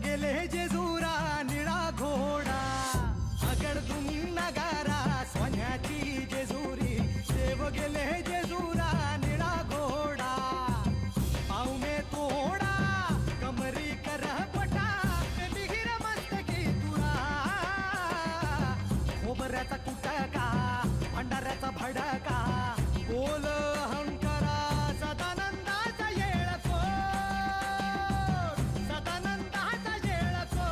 गेले जेजुरा निळा घोडा अगडदुम नगारा सोन्याची जेजुरी देव गेले जेजुरा निळा घोडा पावमे तोडा कमरी कर पटा बिगिर मस्तकी तुरा खोबऱ्याचा कुटका भंडाऱ्याचा भडका बोल अहंकारा सदानंदाचा येळको सदानंदाचा येळको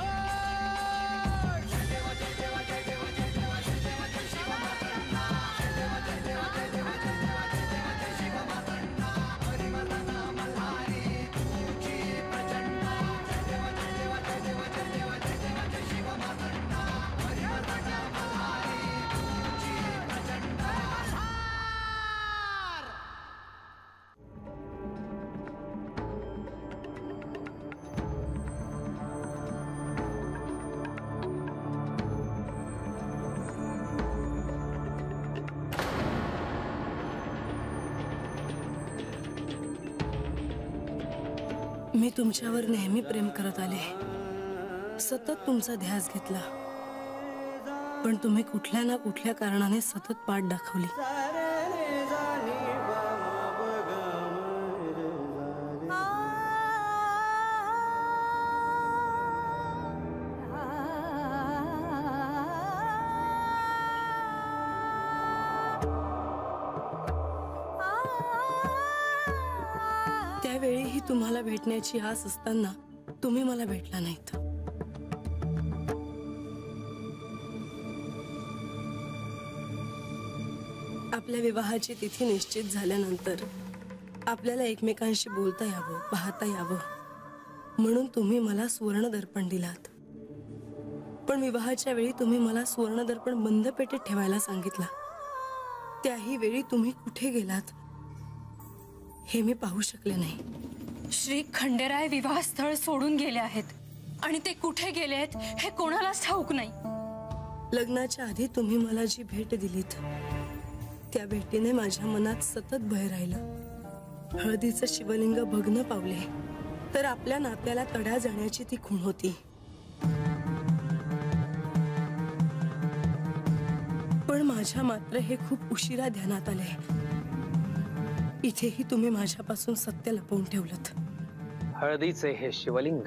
जय देव जय देव जय देव जय देव जय देव जय शिव मातंडा जय देव जय देव जय देव जय देव जय देव जय शिव मातंडा हरिवर्धन मल्हारी तुझी प्रचंड जय देव जय देव जय देव जय देव जय देव जय शिव मातंडा हरिवर्धन मल्हारी तुझी प्रचंड मी तुमच्यावर नेहमी प्रेम करत आले, सतत तुमचा ध्यास घेतला, पण तुम्ही कुठल्या ना कुठल्या कारणाने सतत पाठ दाखवली. त्यावेळीही तुम्हाला भेटण्याची आस असताना तुम्ही मला भेटला नाहीत. आपल्या विवाहाची तिथी निश्चित झाल्यानंतर आपल्याला एकमेकांशी बोलता यावं, पाहता यावं म्हणून तुम्ही मला सुवर्ण दर्पण दिलात. पण विवाहाच्या वेळी तुम्ही मला सुवर्ण दर्पण बंद पेटीत ठेवायला सांगितलं. त्याही वेळी तुम्ही कुठे गेलात हे मी पाहू शकले नाही. श्री खंडेराय विवाहस्थळ सोडून गेले आहेत आणि ते कुठे गेले आहेत हे कोणालाच ठाऊक नाही. लग्नाच्या आधी तुम्ही मला जी भेट दिलीत त्या भेटीने माझ्या मनात सतत भय राहिलं. हळदीचं शिवलिंग भग्न पावले तर आपल्या नात्याला तडा जाण्याची ती खूण होती. पण माझ्या मात्र हे खूप उशिरा ध्यानात आले. इथेही तुम्ही माझ्यापासून सत्य लपवून ठेवलंत. हळदीचे हे शिवलिंग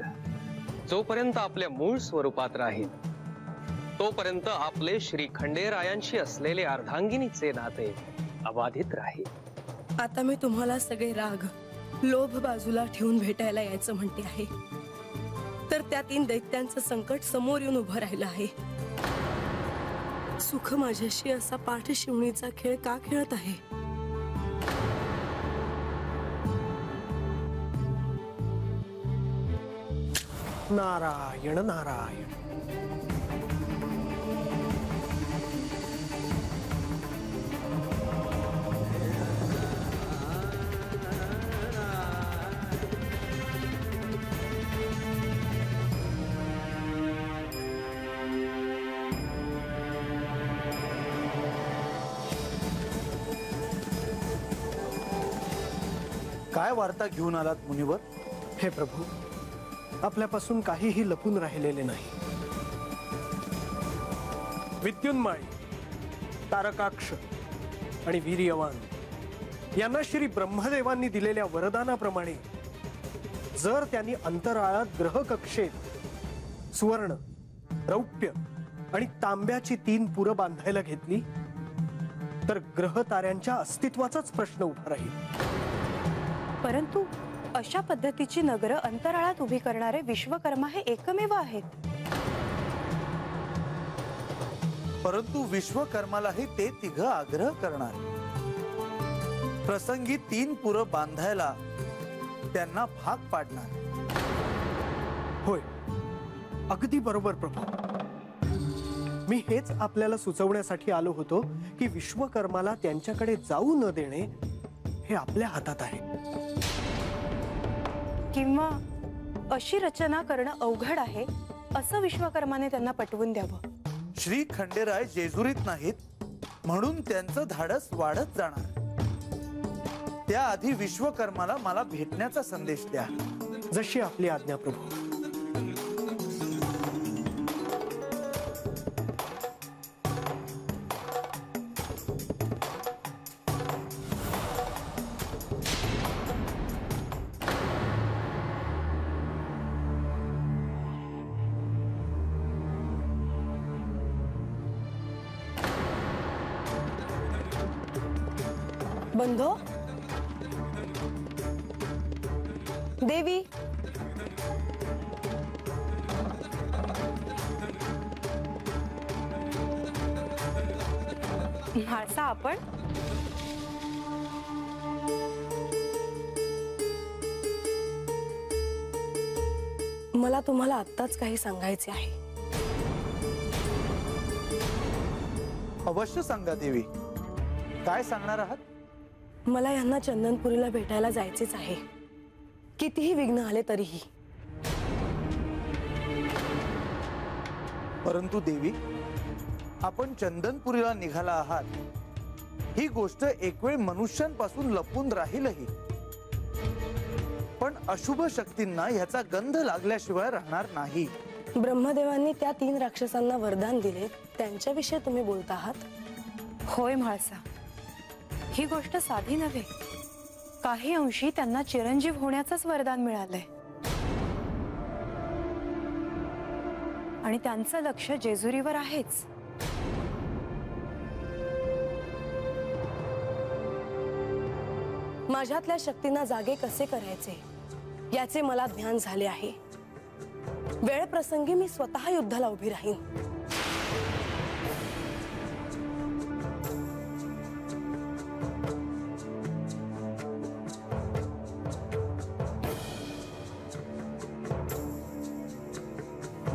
जोपर्यंत आपल्या मूळ स्वरूपात राहील तोपर्यंत आपले श्री खंडेरायांशी असलेले अर्धांगिनीचे नाते अबाधित राहील. आता मी तुम्हाला सगळे राग, लोभ बाजूला ठेवून भेटायला यायचं म्हणते आहे, तर त्या 3 दैत्यांचं संकट समोर येऊन उभं राहिलं आहे. सुख माझ्याशी असा पाठ शिवणीचा खेळ का खेळत आहे? नारायण नारायण. काय वार्ता घेऊन आलात मुनिवर? हे प्रभू, आपल्यापासून काहीही लपून राहिलेले नाही. विद्युन्माळी, तारकाक्ष आणि वीर्यवान यांना श्री ब्रह्मदेवांनी दिलेल्या वरदानाप्रमाणे जर त्यांनी अंतराळात ग्रह कक्षेत सुवर्ण, रौप्य आणि तांब्याची 3 पुरं बांधायला घेतली तर ग्रह ताऱ्यांच्या अस्तित्वाचाच प्रश्न उभा राहील. परंतु अशा पद्धतीची नगर अंतराळात उभी करणारे विश्वकर्मा हे एकमेव आहेत. परंतु विश्वकर्मालाही ते 3 आग्रह करणार. प्रसंगी 3 पुरं बांधायला त्यांना भाग पाडणार. होय, अगदी बरोबर प्रभू. मी हेच आपल्याला सुचवण्यासाठी आलो होतो की विश्वकर्माला त्यांच्याकडे जाऊ न देणे हे आपल्या हातात आहे. किंवा अशी रचना करणं अवघड आहे असं विश्वकर्माने त्यांना पटवून द्यावं. श्री खंडेराय जेजुरीत नाहीत म्हणून त्यांचं धाडस वाढत जाणार. त्याआधी विश्वकर्माला मला भेटण्याचा संदेश द्या. जशी आपली आज्ञा प्रभू. बंधो, देवी, म्हाळसा आपण मला तुम्हाला आत्ताच काही सांगायचे आहे. अवश्य सांगा देवी, काय सांगणार आहात? मला यांना चंदनपुरीला भेटायला जायचेच आहे, कितीही विघ्न आले तरीही. परंतु देवी, आपण चंदनपुरीला निघाला आहात ही गोष्ट एक वेळ मनुष्यांपासून लपून राहीलही, पण अशुभ शक्तींना ह्याचा गंध लागल्याशिवाय राहणार नाही. ब्रह्मदेवांनी त्या 3 राक्षसांना वरदान दिले, त्यांच्याविषयी तुम्ही बोलता आहात? होय म्हाळसा, ही गोष्ट साधी नव्हे. काही अंशी त्यांना चिरंजीव होण्याचंच वरदान मिळालंय आणि त्यांचं लक्ष जेजुरीवर आहेच. माझ्यातल्या शक्तींना जागे कसे करायचे याचे मला ज्ञान झाले आहे. वेळ प्रसंगी मी स्वतः युद्धाला उभी राहीन.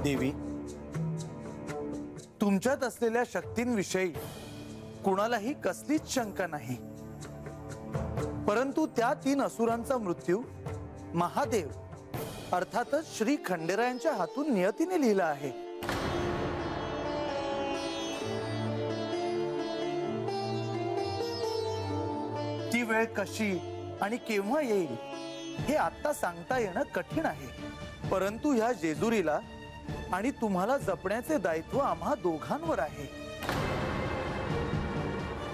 देवी, तुमच्यात असलेल्या शक्तींविषयी कुणालाही कसलीच शंका नाही. परंतु त्या 3 असुरांचा मृत्यू महादेव अर्थातच श्री खंडेरायांच्या हातून नियतीने लिहिला आहे. ती वेळ कशी आणि केव्हा येईल हे आता सांगता येणं कठीण आहे. परंतु ह्या जेजुरीला आणि तुम्हाला जपण्याचे दायित्व आम्हा दोघांवर आहे.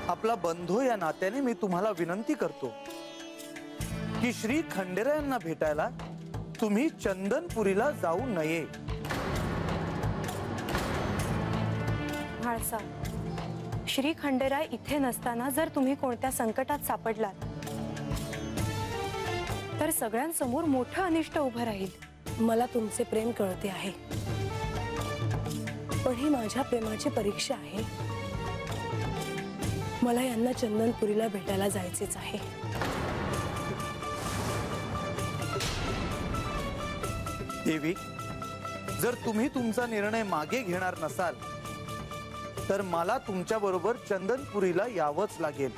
आपला बंधू या नात्याने मी तुम्हाला विनंती करतो की श्री खंडेरायांना भेटायला तुम्ही चंदनपुरीला जाऊ नये. म्हाळसा, श्री खंडेराय इथे नसताना जर तुम्ही कोणत्या संकटात सापडलात तर सगळ्यांसमोर मोठं अनिष्ट उभं राहील. मला तुमचे प्रेम कळते आहे, पण ही माझ्या प्रेमाची परीक्षा आहे. मला यांना चंदनपुरीला भेटायला जायचेच आहे. देवी, जर तुम्ही तुमचा निर्णय मागे घेणार नसाल तर मला तुमच्या बरोबर चंदनपुरीला यावंच लागेल.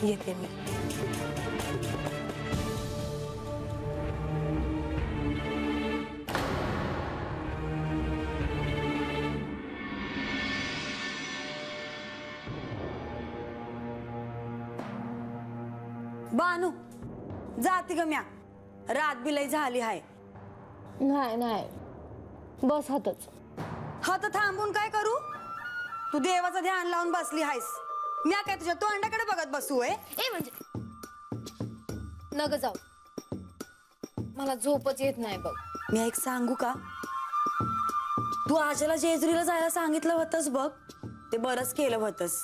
येते मी. बानू, जाती ग म्या, रात बिलई झाली हाय. नाही नाही, बस हातच. हात थांबून काय करू? तू देवाचं ध्यान लावून बसली हायस. म्या काय तुझ्या तोंडाकडे बघत बसू आहे? ए म्हणजे नग जाऊ, मला झोपच येत नाही बघ. मी एक सांगू का? तू आजला जेजुरीला जायला सांगितलं होतंस बघ, ते बरंच केलं होतंस.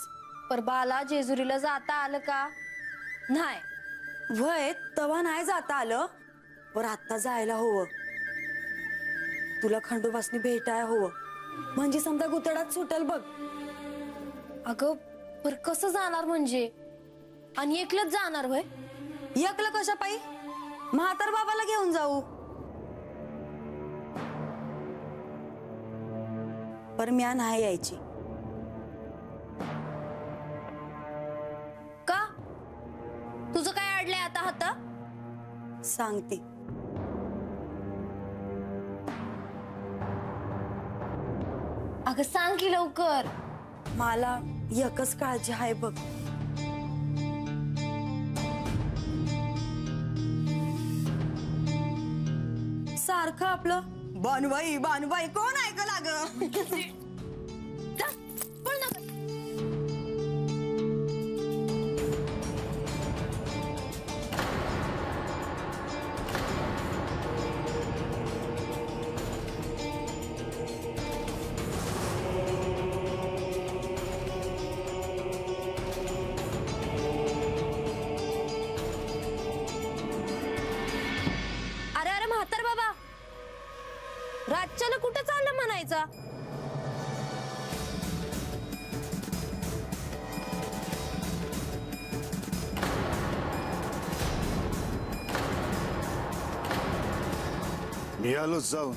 पर बाला जेजुरीला जाता आलं का? नाही. वय तवा नाही जाता आलं, पर आता जायला हवं. तुला खंडोबासनी भेटाय हवं, म्हणजे समजा गुतडात सुटल बघ. अगं पर कसं जाणार म्हणजे? आणि एकलंच जाणार होय? एकलं कशा पायी? म्हातार बाबाला घेऊन जाऊ. पर म्या नाही यायची. का? तुझं काय अडलंय आता हात? सांगते. अगं सांग की लवकर. मला एकच काळजी आहे बघ. सारखं आपलं बानुबाई बानुबाई कोण ऐकलं अगं? रातच्याला कुठं चाललं म्हणायचा? मी आलो जाऊन,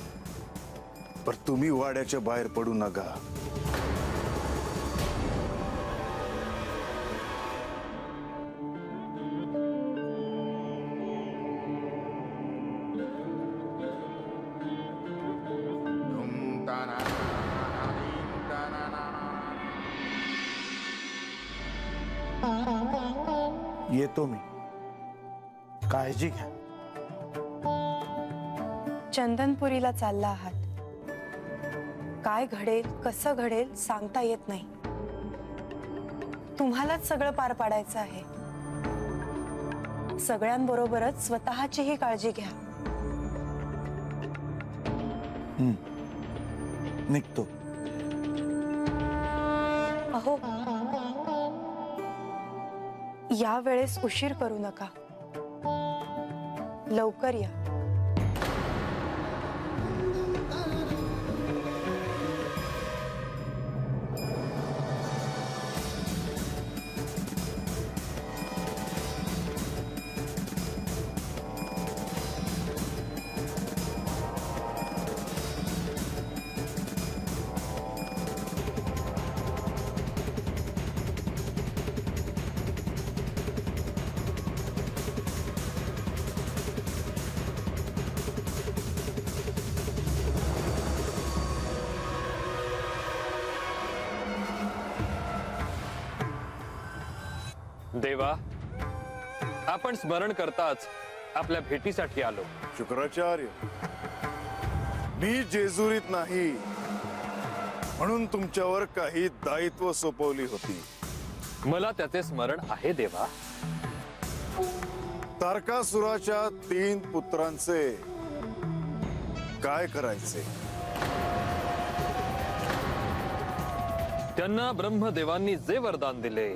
पर तुम्ही वाड्याच्या बाहेर पडू नका. येतो मी. काळजी घ्या. चंदनपुरीला चालला आहात. काय घडेल कसं घडेल सांगता येत नाही. तुम्हालाच सगळं पार पाडायचं आहे. सगळ्यांबरोबरच स्वतःचीही काळजी घ्या. निघतो. अहो, या वेळेस उशीर करू नका. लवकर या. देवा, आपण स्मरण करताच आपल्या भेटीसाठी आलो. शुक्राचार्य, मी जेजुरीत नाही म्हणून तुमच्यावर काही दायित्व सोपवली होती. मला त्याचे स्मरण आहे देवा. तारकासुराच्या 3 पुत्रांचे काय करायचे? त्यांना ब्रह्मदेवांनी जे वरदान दिले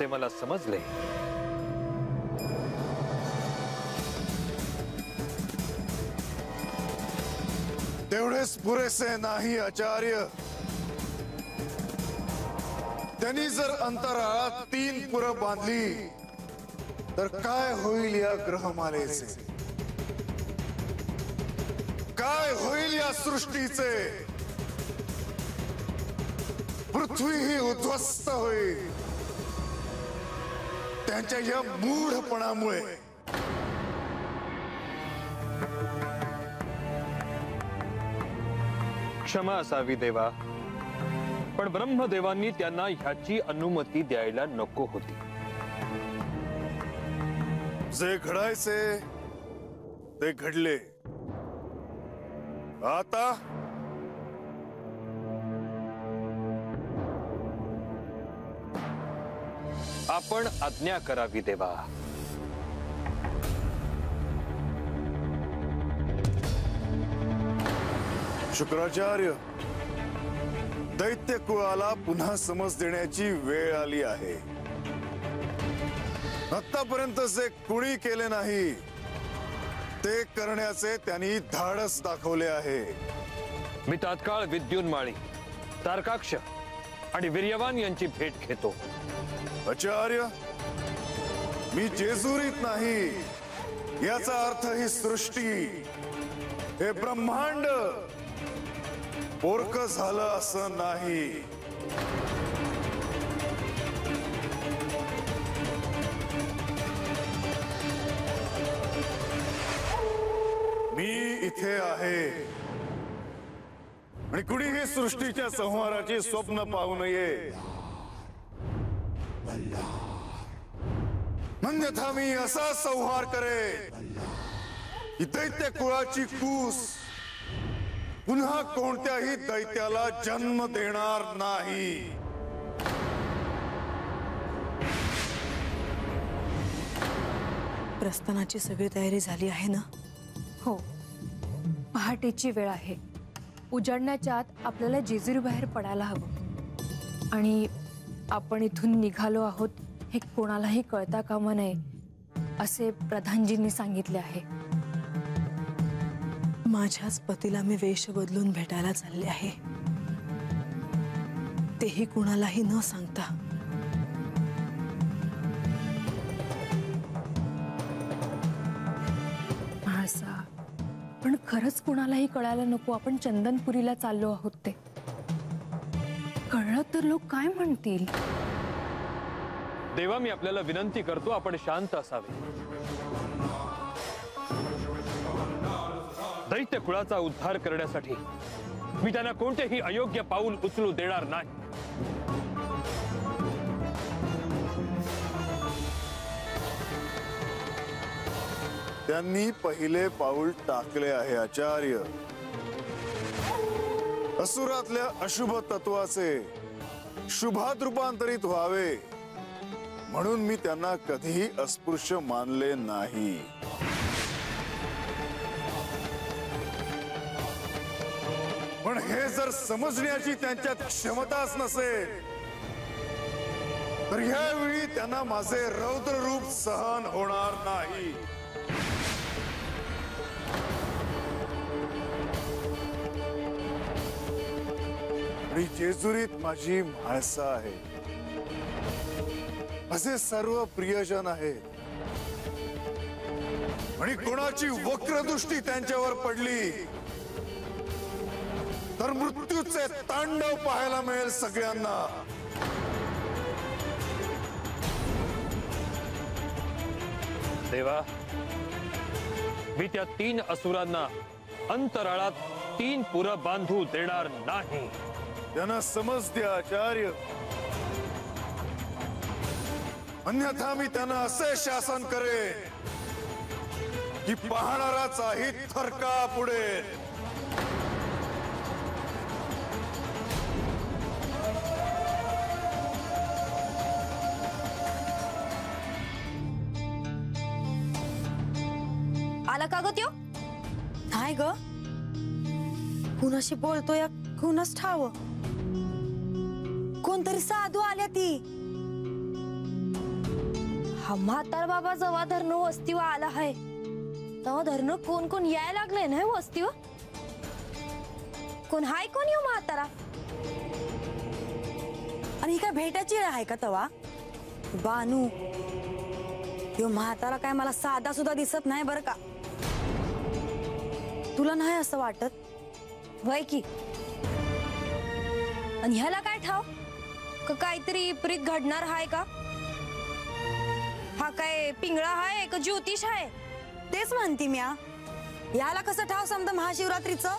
ते मला समजले. तेवढेच पुरेसे नाही आचार्य. त्यांनी जर अंतराळात 3 पुरं बांधली तर काय होईल या ग्रहमालेचे? काय होईल या सृष्टीचे? पृथ्वी ही उद्ध्वस्त होईल त्यांच्या या मूढपणामुळे. क्षमा असावी देवा, पण ब्रह्मदेवांनी त्यांना ह्याची अनुमती द्यायला नको होती. जे घडायचे ते घडले. आता आपण आज्ञा करावी देवा. शुक्राचार्य, दैत्य कुळाला पुन्हा समज देण्याची वेळ आली आहे. आतापर्यंत जे कुणी केले नाही ते करण्याचे त्यांनी धाडस दाखवले आहे. मी तात्काळ विद्युन्माळी, तारकाक्ष आणि वीर्यवान यांची भेट घेतो. आचार्य, मी जेजुरीत नाही याचा अर्थ ही सृष्टी, हे ब्रह्मांड पोरक झालं असं नाही. मी इथे आहे आणि कुणीही सृष्टीच्या संहाराची स्वप्न पाहू नये. अन्यथा मी असा संहार करेन की दैत्य कुळाची कूस पुन्हा कोणत्याही दैत्याला जन्म देणार नाही. प्रस्थानाची सगळी तयारी झाली आहे ना? हो, पहाटेची वेळ आहे. उजाडण्याच्या आत आपल्याला जेजुरी बाहेर पडायला हवं. आणि आपण इथून निघालो आहोत हे कोणालाही कळता कामा नये असे प्रधानजींनी सांगितले आहे. माझ्याच पतीला मी वेश बदलून भेटायला चालले आहे, तेही कुणालाही न सांगता. म्हाळसा, पण खरंच कुणालाही कळायला नको आपण चंदनपुरीला चाललो आहोत ते. कळलं तर लोक काय म्हणतील? देवा, मी आपल्याला विनंती करतो, आपण शांत असावे. दैत्य कुळाचा उद्धार करण्यासाठी मी त्यांना कोणतेही अयोग्य पाऊल उचलू देणार नाही. त्यांनी पहिले पाऊल टाकले आहे आचार्य. असुरातल्या अशुभ तत्वाचे शुभात रूपांतरित व्हावे म्हणून मी त्यांना कधीही अस्पृश्य मानले नाही. पण हे जर समजण्याची त्यांच्यात क्षमताच नसेल तर ह्यावेळी त्यांना माझे रौद्र रूप सहन होणार नाही. आणि जेजुरीत माझी म्हाळसा आहे, असे सर्व प्रियजन आहेत. आणि कोणाची वक्रदृष्टी त्यांच्यावर पडली तर मृत्यूचे तांडव पाहायला मिळेल सगळ्यांना. देवा, मी त्या 3 असुरांना अंतराळात 3 पुरं बांधू देणार नाही. त्यांना समज द्या आचार्य, अन्यथा मी त्यांना असे शासन करेन की पाहणाराचाही थरकाप उडेल. आला का ग त्यो? नाही ग, कुणाशी बोलतोय कुणास ठाव. कोणतरी साधू आल्या ती. हा म्हातार बाबा जेव्हा धरणं वस्तीवर आला आहे तेव्हा धरणं कोण कोण यायला लागले ना वस्तीवर. कोण हाय कोण येऊ म्हातारा? आणि ही काय भेटायची आहे का तवा? बानू, यो म्हातारा काय मला साधा सुद्धा दिसत नाही बरं का. तुला नाही असं वाटत? वय की. आणि ह्याला काय ठाव का काहीतरी प्रीत घडणार हाय का? हा काय पिंगळा हाय का ज्योतिष हाय? तेच म्हणती म्या. याला कसं ठाव समजा महाशिवरात्रीचं?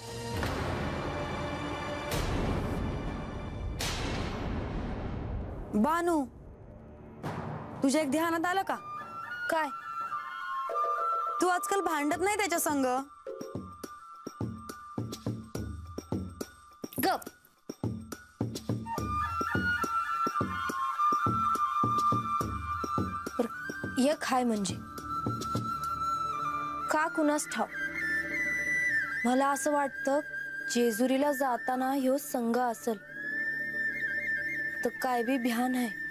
बानू, तुझ्या एक ध्यानात आलं का? काय? तू आजकाल भांडत नाही त्याच्या संग. गप. एक हाय म्हणजे का कुणास ठाव. मला असं वाटतं जेजुरीला जाताना ह्यो संघ असल तर काय बी भ्यान आहे.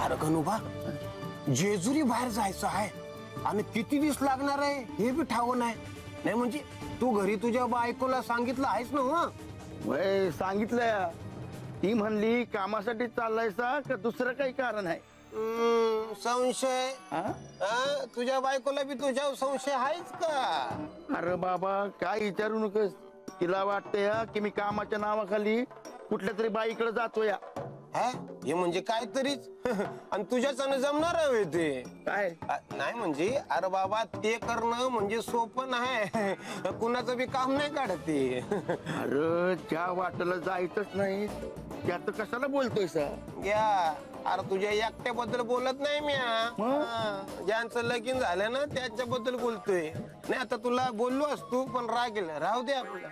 अरे गणोबा, जेजुरी बाहेर जायचं आहे आणि किती दिवस लागणार आहे हे बी ठाव नाही. नाही म्हणजे तू घरी तुझ्या बायकोला सांगितलं आहेस ना? वय सांगितलं. ती म्हणली कामासाठी चाललायसा का दुसरं काही कारण आहे? संशय? तुझ्या बायकोला बी तुझ्या संशय आहेच का? अरे बाबा, काय विचारू नकोस. तिला वाटतंय की मी कामाच्या नावाखाली कुठल्या तरी बाईकडे जातोय. हे म्हणजे काहीतरीच. आणि तुझ्याच जमणार आहे ते काय? नाही म्हणजे अरे बाबा, ते करणं म्हणजे सोपं नाही. कुणाचं बी काम नाही काढत ते. अरे ज्या वाटेला जायचंच नाही त्यात कशाला बोलतोय सा? या अरे तुझ्या एकट्याबद्दल बोलत नाही मी ज्यांचं लगीन झालं ना त्यांच्याबद्दल बोलतोय. नाही आता तुला बोललो असतो पण राग गेला. राहू दे आपलं.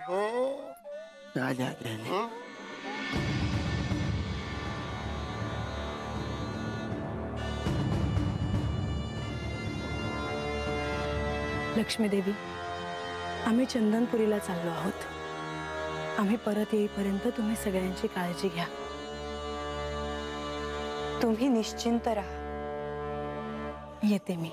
लक्ष्मी देवी, आम्ही चंदनपुरीला चाललो आहोत. आम्ही परत येईपर्यंत तुम्ही सगळ्यांची काळजी घ्या. तुम्ही निश्चिंत राहा. येते मी.